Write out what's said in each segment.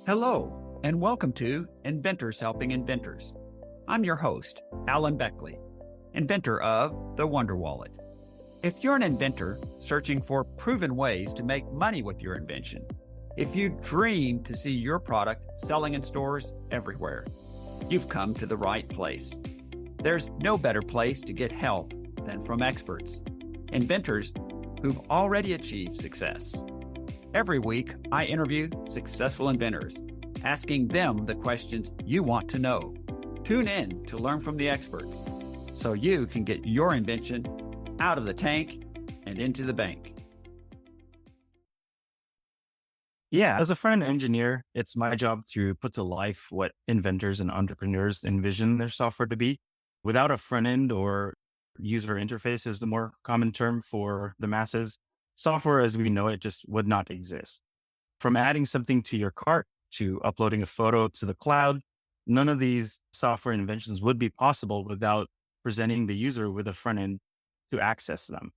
Hello, and welcome to Inventors Helping Inventors. I'm your host, Alan Beckley, inventor of the Wonder Wallet. If you're an inventor searching for proven ways to make money with your invention, if you dream to see your product selling in stores everywhere, you've come to the right place. There's no better place to get help than from experts, inventors who've already achieved success. Every week, I interview successful inventors, asking them the questions you want to know. Tune in to learn from the experts so you can get your invention out of the tank and into the bank. Yeah, as a front-end engineer, it's my job to put to life what inventors and entrepreneurs envision their software to be. Without a front end, or user interface is the more common term for the masses, software as we know it just would not exist. From adding something to your cart to uploading a photo to the cloud, none of these software inventions would be possible without presenting the user with a front end to access them.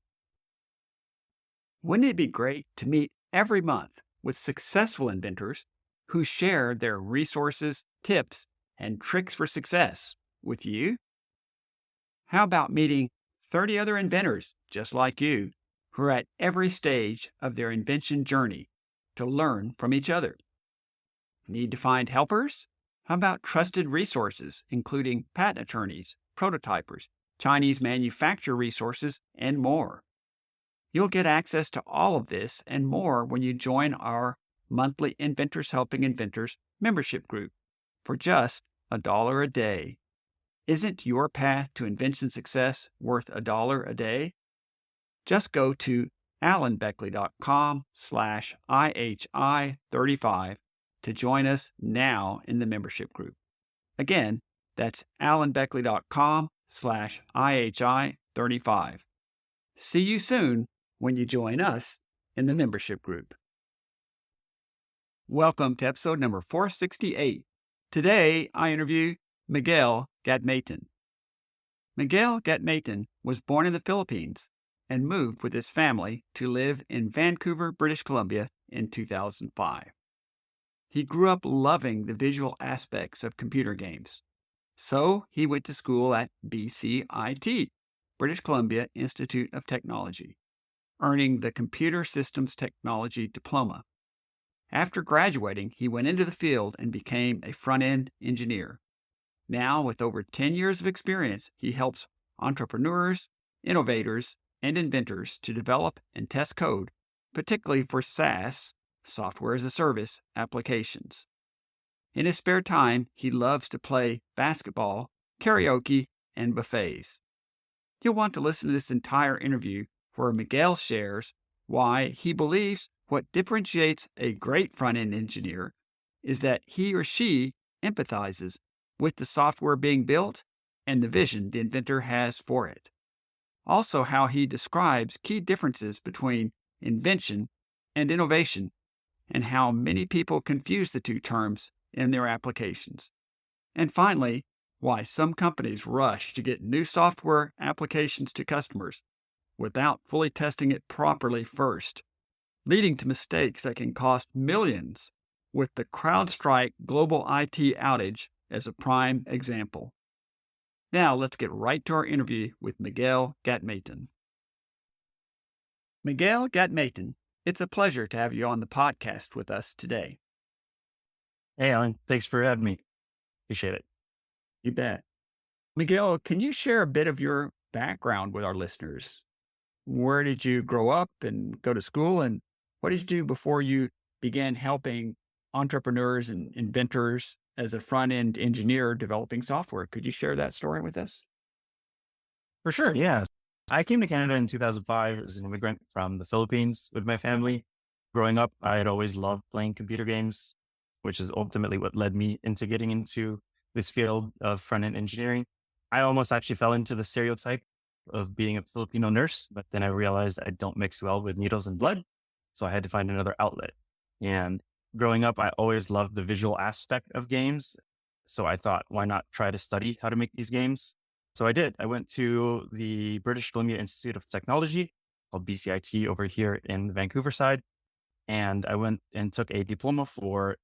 Wouldn't it be great to meet every month with successful inventors who share their resources, tips, and tricks for success with you? How about meeting 30 other inventors just like you who are at every stage of their invention journey to learn from each other? Need to find helpers? How about trusted resources, including patent attorneys, prototypers, Chinese manufacturer resources, and more? You'll get access to all of this and more when you join our monthly Inventors Helping Inventors membership group for just $1 a day. Isn't your path to invention success worth $1 a day? Just go to alanbeckley.com/IHI35 to join us now in the membership group. Again, that's alanbeckley.com/IHI35. See you soon when you join us in the membership group. Welcome to episode number 468. Today, I interview Miguel Gatmaytan. Miguel Gatmaytan was born in the Philippines and moved with his family to live in Vancouver, British Columbia in 2005. He grew up loving the visual aspects of computer games. So he went to school at BCIT, British Columbia Institute of Technology, earning the Computer Systems Technology Diploma. After graduating, he went into the field and became a front-end engineer. Now, with over 10 years of experience, he helps entrepreneurs, innovators, and inventors to develop and test code, particularly for SaaS, software as a service, applications. In his spare time, he loves to play basketball, karaoke, and buffets. You'll want to listen to this entire interview where Miguel shares why he believes what differentiates a great front-end engineer is that he or she empathizes with the software being built and the vision the inventor has for it. Also, how he describes key differences between invention and innovation, and how many people confuse the two terms in their applications. And finally, why some companies rush to get new software applications to customers without fully testing it properly first, leading to mistakes that can cost millions, with the CrowdStrike global IT outage as a prime example. Now let's get right to our interview with Miguel Gatmaytan. Miguel Gatmaytan, it's a pleasure to have you on the podcast with us today. Hey, Alan, thanks for having me. Appreciate it. You bet. Miguel, can you share a bit of your background with our listeners? Where did you grow up and go to school, and what did you do before you began helping entrepreneurs and inventors as a front-end engineer developing software? Could you share that story with us? For sure, yeah. I came to Canada in 2005 as an immigrant from the Philippines with my family. Growing up, I had always loved playing computer games, which is ultimately what led me into getting into this field of front-end engineering. I almost actually fell into the stereotype of being a Filipino nurse, but then I realized I don't mix well with needles and blood. So I had to find another outlet. And growing up, I always loved the visual aspect of games. So I thought, why not try to study how to make these games? So I did. I went to the British Columbia Institute of Technology, called BCIT over here in the Vancouver side. And I went and took a diploma for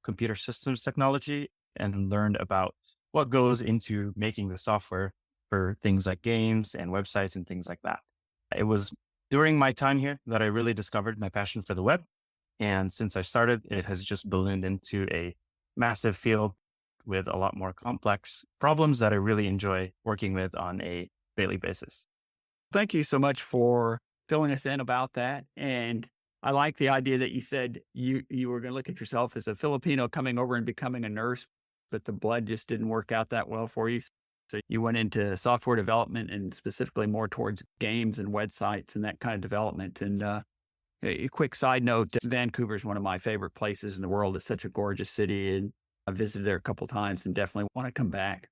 computer systems technology and learned about what goes into making the software for things like games and websites and things like that. It was during my time here that I really discovered my passion for the web. And since I started, it has just ballooned into a massive field with a lot more complex problems that I really enjoy working with on a daily basis. Thank you so much for filling us in about that. And I like the idea that you said you were going to look at yourself as a Filipino coming over and becoming a nurse, but the blood just didn't work out that well for you. So you went into software development and specifically more towards games and websites and that kind of development. And a quick side note, Vancouver is one of my favorite places in the world. It's such a gorgeous city, and I visited there a couple of times and definitely want to come back.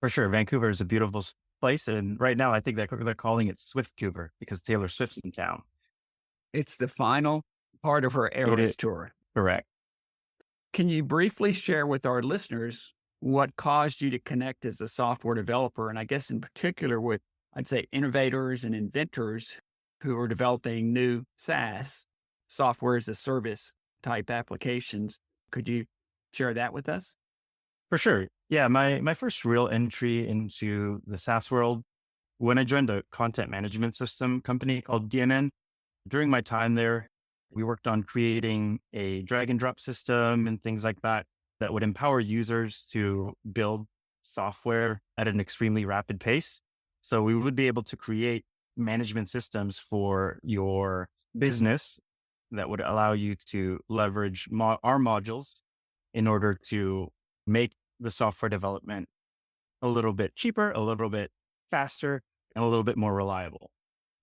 For sure, Vancouver is a beautiful place. And right now, I think they're calling it Swiftcouver because Taylor Swift's in town. It's the final part of her Eras tour. Correct. Can you briefly share with our listeners what caused you to connect as a software developer? And I guess in particular with, I'd say, innovators and inventors who are developing new SaaS, software as a service type applications. Could you share that with us? For sure. Yeah, my first real entry into the SaaS world, when I joined a content management system company called DNN, during my time there, we worked on creating a drag and drop system and things like that that would empower users to build software at an extremely rapid pace. So we would be able to create management systems for your business that would allow you to leverage our modules in order to make the software development a little bit cheaper, a little bit faster, and a little bit more reliable.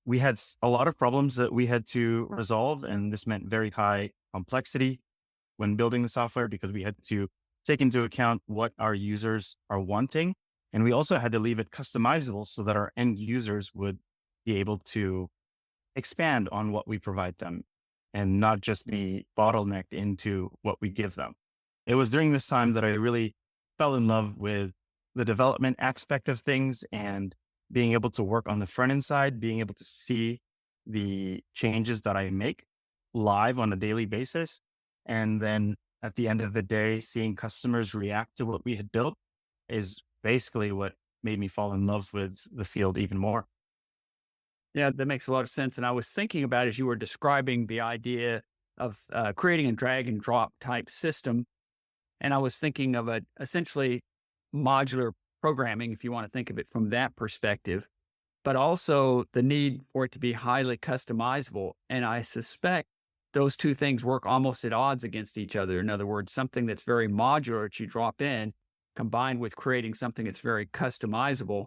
We had a lot of problems that we had to resolve, and this meant very high complexity when building the software because we had to take into account what our users are wanting. And we also had to leave it customizable so that our end users would be able to expand on what we provide them and not just be bottlenecked into what we give them. It was during this time that I really fell in love with the development aspect of things and being able to work on the front end side, being able to see the changes that I make live on a daily basis. And then at the end of the day, seeing customers react to what we had built is basically what made me fall in love with the field even more. Yeah, that makes a lot of sense. And I was thinking about as you were describing the idea of creating a drag and drop type system. And I was thinking of essentially modular programming, if you want to think of it from that perspective, but also the need for it to be highly customizable. And I suspect those two things work almost at odds against each other. In other words, something that's very modular that you drop in, combined with creating something that's very customizable,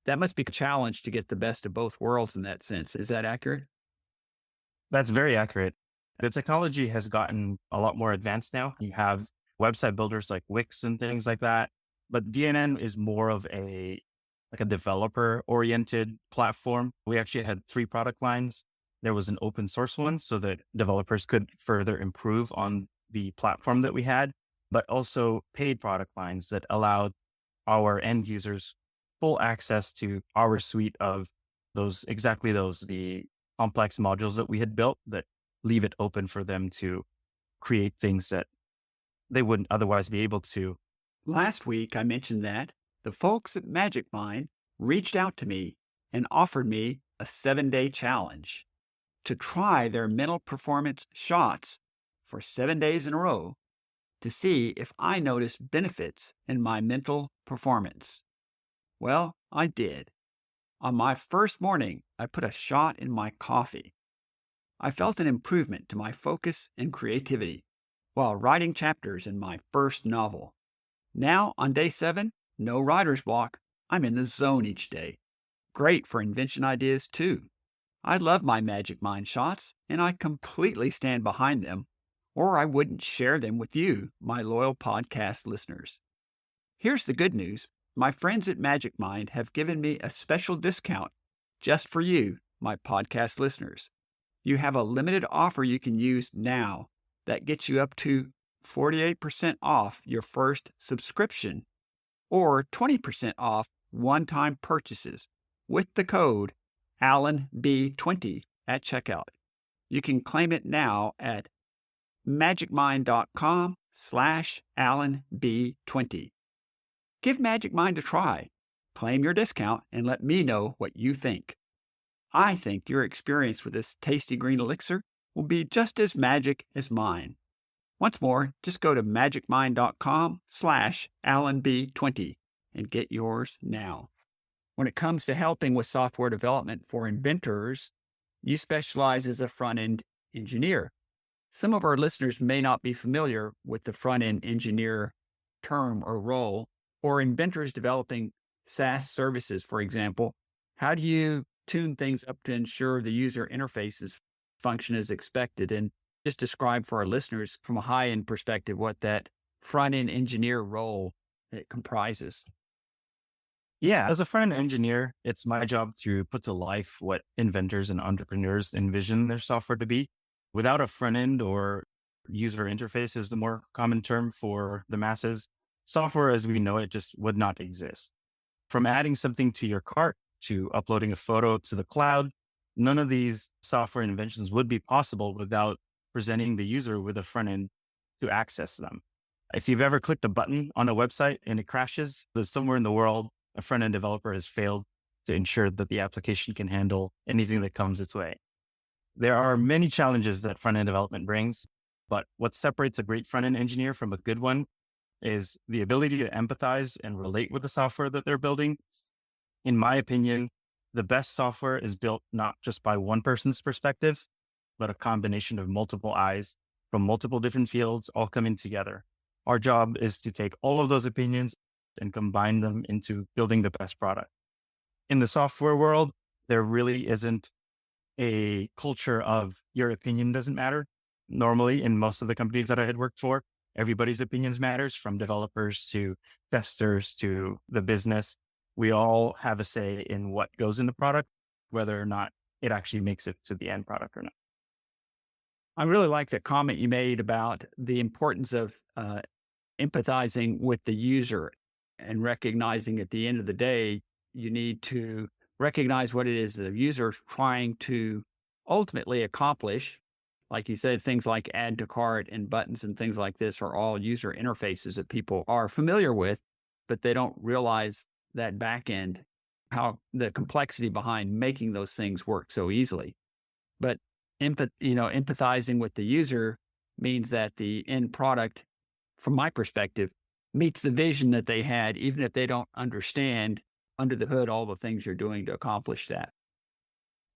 that must be a challenge to get the best of both worlds in that sense. Is that accurate? That's very accurate. The technology has gotten a lot more advanced now. You have website builders like Wix and things like that. But DNN is more of a developer oriented platform. We actually had 3 product lines. There was an open source one so that developers could further improve on the platform that we had, but also paid product lines that allowed our end users full access to our suite of the complex modules that we had built that leave it open for them to create things that they wouldn't otherwise be able to. Last week, I mentioned that the folks at MagicMind reached out to me and offered me a 7-day challenge to try their mental performance shots for 7 days in a row to see if I noticed benefits in my mental performance. Well, I did. On my first morning, I put a shot in my coffee. I felt an improvement to my focus and creativity while writing chapters in my first novel. Now, on day 7, no writer's block. I'm in the zone each day. Great for invention ideas, too. I love my MagicMind shots, and I completely stand behind them, or I wouldn't share them with you, my loyal podcast listeners. Here's the good news. My friends at MagicMind have given me a special discount just for you, my podcast listeners. You have a limited offer you can use now that gets you up to 48% off your first subscription or 20% off one-time purchases with the code AlanB20 at checkout. You can claim it now at magicmind.com inventors.com/AlanB20. Give Magic Mind a try. Claim your discount and let me know what you think. I think your experience with this tasty green elixir will be just as magic as mine. Once more, just go to magicmind.com/AlanB20 and get yours now. When it comes to helping with software development for inventors, you specialize as a front-end engineer. Some of our listeners may not be familiar with the front-end engineer term or role, or inventors developing SaaS services, for example. How do you tune things up to ensure the user interfaces function as expected? And just describe for our listeners from a high-end perspective what that front-end engineer role it comprises. Yeah, as a front-end engineer, it's my job to put to life what inventors and entrepreneurs envision their software to be. Without a front end, or user interface is the more common term for the masses, software as we know it just would not exist. From adding something to your cart to uploading a photo to the cloud, none of these software inventions would be possible without presenting the user with a front end to access them. If you've ever clicked a button on a website and it crashes, there's somewhere in the world a front end developer has failed to ensure that the application can handle anything that comes its way. There are many challenges that front end development brings, but what separates a great front end engineer from a good one is the ability to empathize and relate with the software that they're building. In my opinion, the best software is built not just by one person's perspective, but a combination of multiple eyes from multiple different fields all coming together. Our job is to take all of those opinions and combine them into building the best product. In the software world, there really isn't a culture of your opinion doesn't matter. Normally, in most of the companies that I had worked for, everybody's opinions matters, from developers to testers to the business. We all have a say in what goes in the product, whether or not it actually makes it to the end product or not. I really like that comment you made about the importance of empathizing with the user and recognizing at the end of the day, you need to recognize what it is the user is trying to ultimately accomplish. Like you said, things like add to cart and buttons and things like this are all user interfaces that people are familiar with, but they don't realize that back end, how the complexity behind making those things work so easily. But empathizing with the user means that the end product, from my perspective, meets the vision that they had, even if they don't understand under the hood all the things you're doing to accomplish that.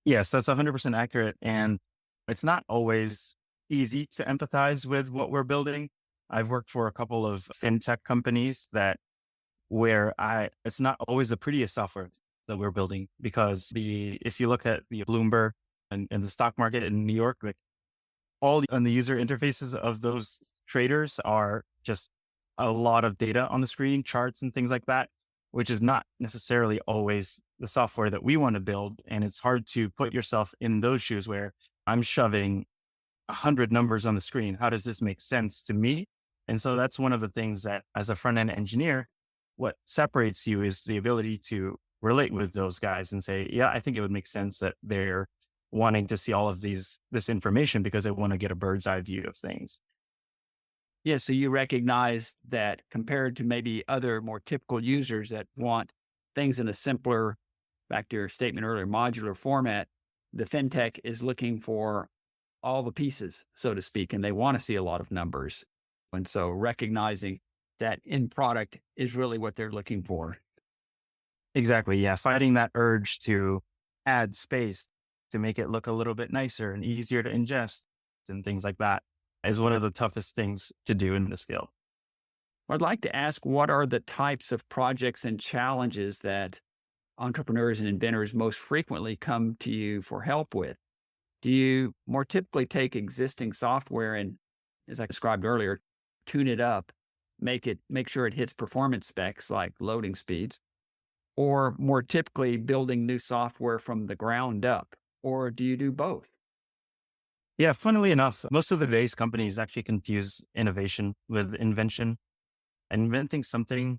Yes, that's 100% accurate. And it's not always easy to empathize with what we're building. I've worked for a couple of fintech companies where it's not always the prettiest software that we're building, because if you look at the Bloomberg and the stock market in New York, like all on the user interfaces of those traders are just a lot of data on the screen, charts and things like that, which is not necessarily always the software that we want to build. And it's hard to put yourself in those shoes where I'm shoving 100 numbers on the screen. How does this make sense to me? And so that's one of the things that, as a front-end engineer, what separates you is the ability to relate with those guys and say, yeah, I think it would make sense that they're wanting to see all of this information because they want to get a bird's eye view of things. Yeah, so you recognize that compared to maybe other more typical users that want things in a simpler, back to your statement earlier, modular format, the fintech is looking for all the pieces, so to speak, and they want to see a lot of numbers. And so recognizing that end product is really what they're looking for. Exactly. Yeah. Fighting that urge to add space to make it look a little bit nicer and easier to ingest and things like that is one of the toughest things to do in the skill. I'd like to ask, what are the types of projects and challenges that entrepreneurs and inventors most frequently come to you for help with? Do you more typically take existing software and, as I described earlier, tune it up, make sure it hits performance specs like loading speeds, or more typically building new software from the ground up? Or do you do both? Yeah. Funnily enough, most of the days companies actually confuse innovation with invention. Inventing something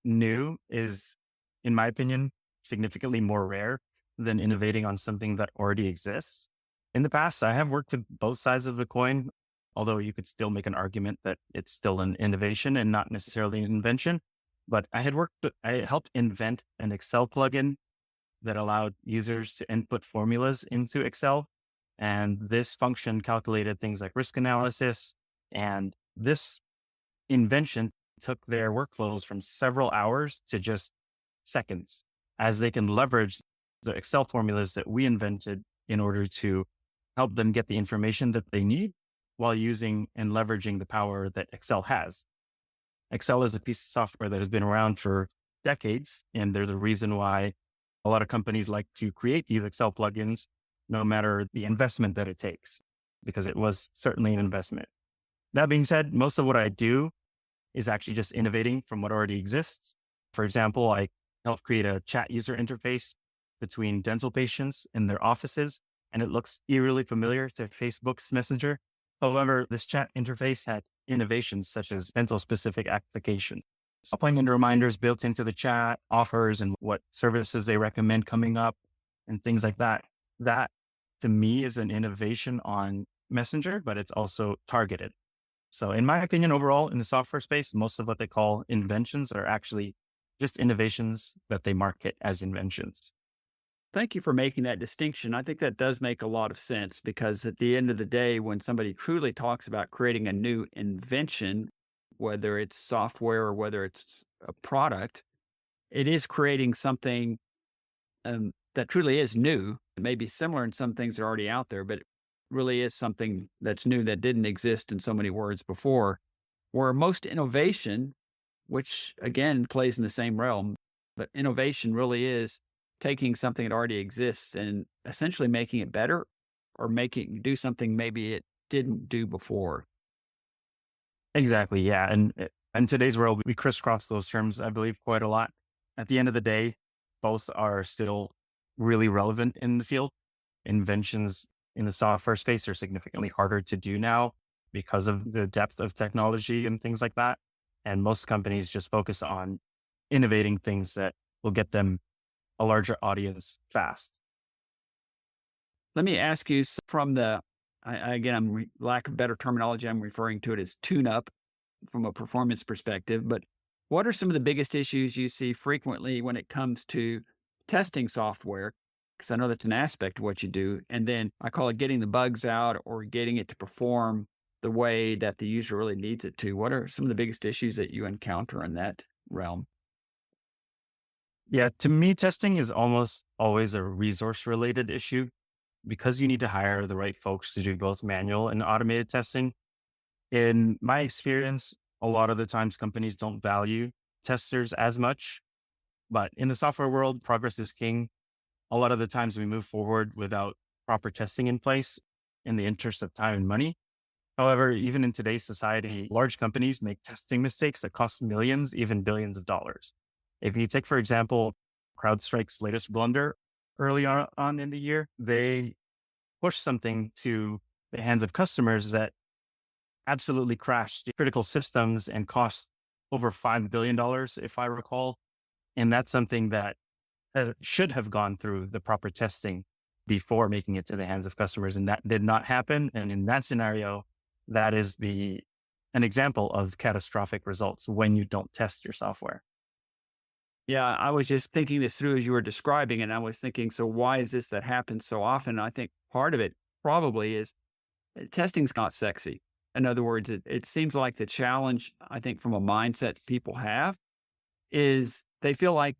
new is, in my opinion, significantly more rare than innovating on something that already exists. In the past, I have worked with both sides of the coin. although you could still make an argument that it's still an innovation and not necessarily an invention. But I helped invent an Excel plugin that allowed users to input formulas into Excel. And this function calculated things like risk analysis. And this invention took their workflows from several hours to just seconds, as they can leverage the Excel formulas that we invented in order to help them get the information that they need while using and leveraging the power that Excel has. Excel is a piece of software that has been around for decades, and they're the reason why a lot of companies like to create these Excel plugins, no matter the investment that it takes, because it was certainly an investment. That being said, most of what I do is actually just innovating from what already exists. For example, I help create a chat user interface between dental patients in their offices, and it looks eerily familiar to Facebook's Messenger. However, this chat interface had innovations such as dental-specific applications, appointment reminders built into the chat, offers and what services they recommend coming up, and things like that. That, to me, is an innovation on Messenger, but it's also targeted. So in my opinion, overall, in the software space, most of what they call inventions are actually just innovations that they market as inventions. Thank you for making that distinction. I think that does make a lot of sense because at the end of the day, when somebody truly talks about creating a new invention, whether it's software or whether it's a product, it is creating something that truly is new. It may be similar in some things that are already out there, but it really is something that's new that didn't exist in so many words before. Where most innovation, which again plays in the same realm, but innovation really is taking something that already exists and essentially making it better or making do something maybe it didn't do before. Exactly. Yeah. And in today's world, we crisscross those terms, I believe, quite a lot. At the end of the day, both are still really relevant in the field. Inventions in the software space are significantly harder to do now because of the depth of technology and things like that. And most companies just focus on innovating things that will get them a larger audience fast. Let me ask you from the, again, lack of better terminology, I'm referring to it as tune up from a performance perspective, but what are some of the biggest issues you see frequently when it comes to testing software? Because I know that's an aspect of what you do. And then I call it getting the bugs out or getting it to perform the way that the user really needs it to. What are some of the biggest issues that you encounter in that realm? Yeah, to me, testing is almost always a resource related issue because you need to hire the right folks to do both manual and automated testing. In my experience, a lot of the times companies don't value testers as much, but in the software world, progress is king. A lot of the times we move forward without proper testing in place in the interest of time and money. However, even in today's society, large companies make testing mistakes that cost millions, even billions of dollars. If you take, for example, CrowdStrike's latest blunder early on in the year, they pushed something to the hands of customers that absolutely crashed critical systems and cost over $5 billion, if I recall. And that's something that should have gone through the proper testing before making it to the hands of customers. And that did not happen. And in that scenario, that is an example of catastrophic results when you don't test your software. Yeah, I was just thinking this through as you were describing, and I was thinking, so why is this that happens so often? I think part of it probably is testing's not sexy. In other words, it seems like the challenge, I think, from a mindset people have is they feel like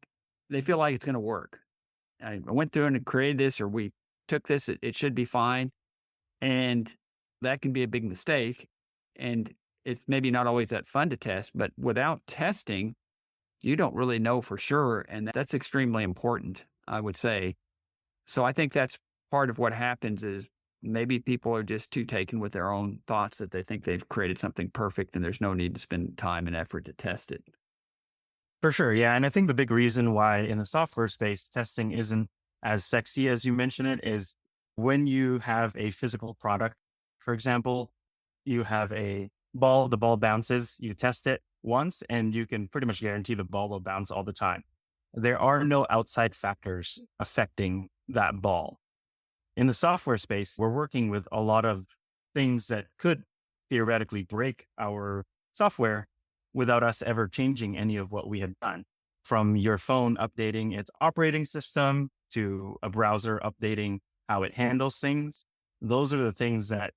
it's going to work. I went through and created this, or we took this, it should be fine. And that can be a big mistake. And it's maybe not always that fun to test, but without testing, you don't really know for sure. And that's extremely important, I would say. So I think that's part of what happens is maybe people are just too taken with their own thoughts that they think they've created something perfect and there's no need to spend time and effort to test it. For sure. Yeah. And I think the big reason why in the software space, testing isn't as sexy as you mentioned it is when you have a physical product, for example, you have a ball, the ball bounces, you test it once, and you can pretty much guarantee the ball will bounce all the time. There are no outside factors affecting that ball. In the software space, we're working with a lot of things that could theoretically break our software without us ever changing any of what we had done. From your phone updating its operating system to a browser updating how it handles things, those are the things that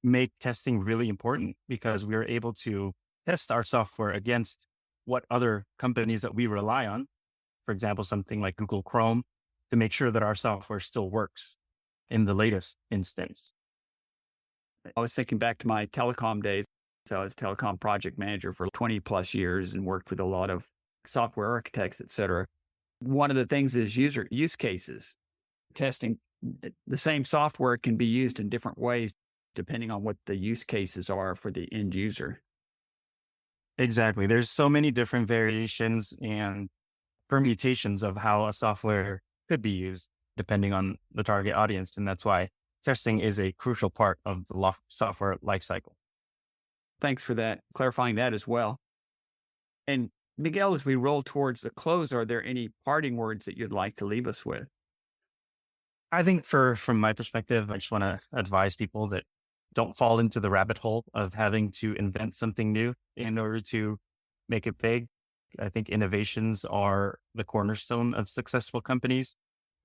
make testing really important because we're able to test our software against what other companies that we rely on, for example, something like Google Chrome, to make sure that our software still works in the latest instance. I was thinking back to my telecom days. So I was telecom project manager for 20 plus years and worked with a lot of software architects, et cetera. One of the things is use cases. Testing the same software can be used in different ways depending on what the use cases are for the end user. Exactly. There's so many different variations and permutations of how a software could be used depending on the target audience. And that's why testing is a crucial part of the software lifecycle. Thanks for that, clarifying that as well. And Miguel, as we roll towards the close, are there any parting words that you'd like to leave us with? I think from my perspective, I just want to advise people that don't fall into the rabbit hole of having to invent something new in order to make it big. I think innovations are the cornerstone of successful companies.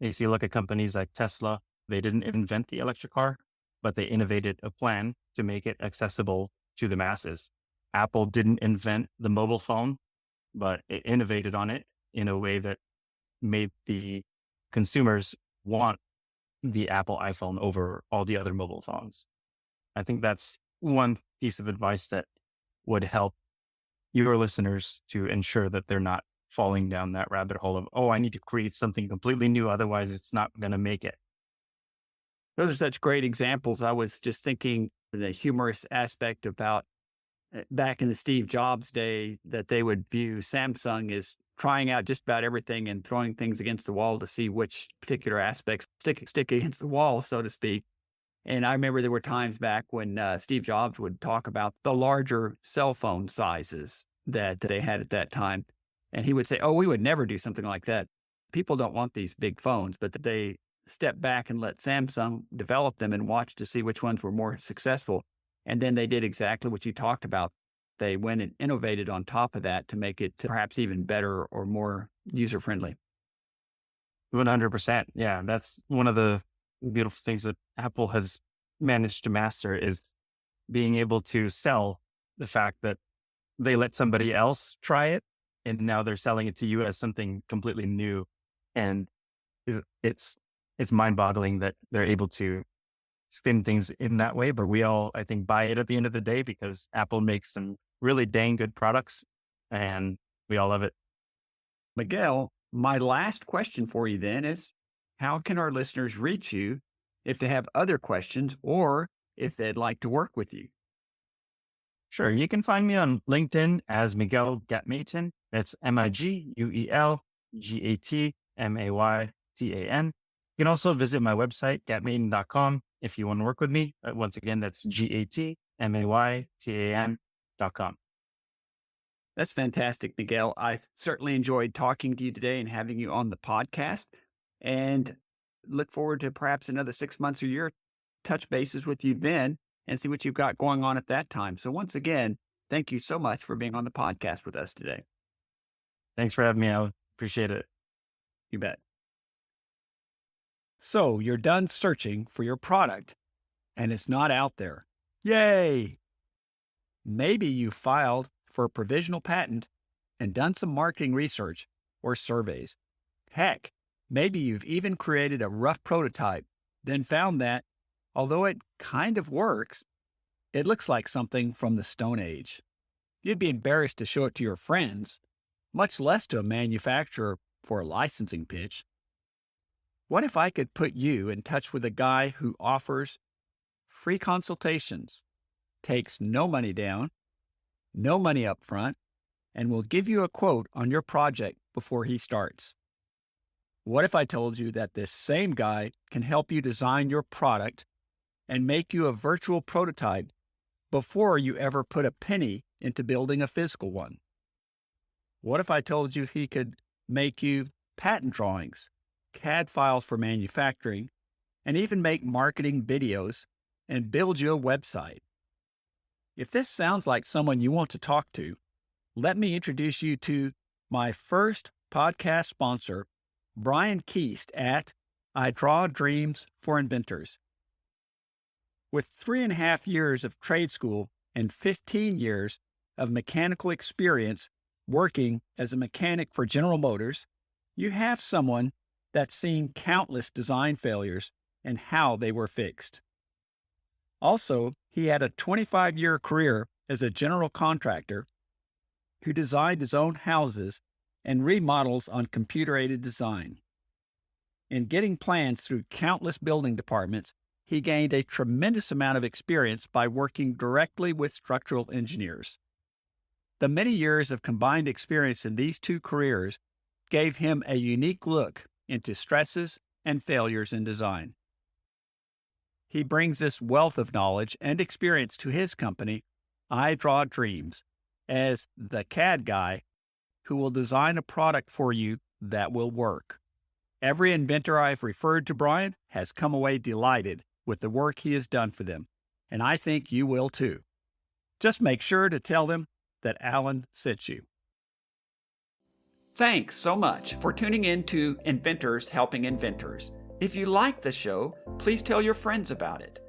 You see, look at companies like Tesla. They didn't invent the electric car, but they innovated a plan to make it accessible to the masses. Apple didn't invent the mobile phone, but it innovated on it in a way that made the consumers want the Apple iPhone over all the other mobile phones. I think that's one piece of advice that would help your listeners to ensure that they're not falling down that rabbit hole of, oh, I need to create something completely new. Otherwise, it's not going to make it. Those are such great examples. I was just thinking the humorous aspect about back in the Steve Jobs day that they would view Samsung as trying out just about everything and throwing things against the wall to see which particular aspects stick against the wall, so to speak. And I remember there were times back when Steve Jobs would talk about the larger cell phone sizes that they had at that time. And he would say, oh, we would never do something like that. People don't want these big phones, but they stepped back and let Samsung develop them and watch to see which ones were more successful. And then they did exactly what you talked about. They went and innovated on top of that to make it perhaps even better or more user-friendly. 100%. Yeah, that's one of the beautiful things that Apple has managed to master is being able to sell the fact that they let somebody else try it and now they're selling it to you as something completely new. And it's mind-boggling that they're able to spin things in that way, but we all, I think, buy it at the end of the day because Apple makes some really dang good products and we all love it. Miguel, my last question for you then is, how can our listeners reach you if they have other questions or if they'd like to work with you? Sure. You can find me on LinkedIn as Miguel Gatmaytan. That's MIGUEL GATMAYTAN. You can also visit my website, gatmaytan.com, if you want to work with me. Once again, that's GATMAYTAN.com. That's fantastic, Miguel. I certainly enjoyed talking to you today and having you on the podcast, and look forward to perhaps another 6 months or year touch bases with you then and see what you've got going on at that time. So once again, thank you so much for being on the podcast with us today. Thanks for having me. I appreciate it. You bet. So you're done searching for your product and it's not out there. Yay! Maybe you filed for a provisional patent and done some marketing research or surveys. Heck, maybe you've even created a rough prototype, then found that, although it kind of works, it looks like something from the Stone Age. You'd be embarrassed to show it to your friends, much less to a manufacturer for a licensing pitch. What if I could put you in touch with a guy who offers free consultations, takes no money down, no money up front, and will give you a quote on your project before he starts? What if I told you that this same guy can help you design your product and make you a virtual prototype before you ever put a penny into building a physical one? What if I told you he could make you patent drawings, CAD files for manufacturing, and even make marketing videos and build you a website? If this sounds like someone you want to talk to, let me introduce you to my first podcast sponsor, Brian Keast at I Draw Dreams for Inventors. With 3.5 years of trade school and 15 years of mechanical experience working as a mechanic for General Motors, you have someone that's seen countless design failures and how they were fixed. Also, he had a 25-year career as a general contractor who designed his own houses and remodels on computer-aided design. In getting plans through countless building departments, he gained a tremendous amount of experience by working directly with structural engineers. The many years of combined experience in these two careers gave him a unique look into stresses and failures in design. He brings this wealth of knowledge and experience to his company, I Draw Dreams, as the CAD guy who will design a product for you that will work. Every inventor I've referred to Brian has come away delighted with the work he has done for them, and I think you will too. Just make sure to tell them that Alan sent you. Thanks so much for tuning in to Inventors Helping Inventors. If you like the show, please tell your friends about it.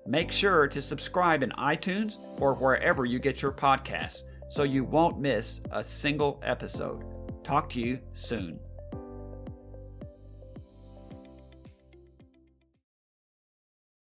Make sure to subscribe in iTunes or wherever you get your podcasts so you won't miss a single episode. Talk to you soon.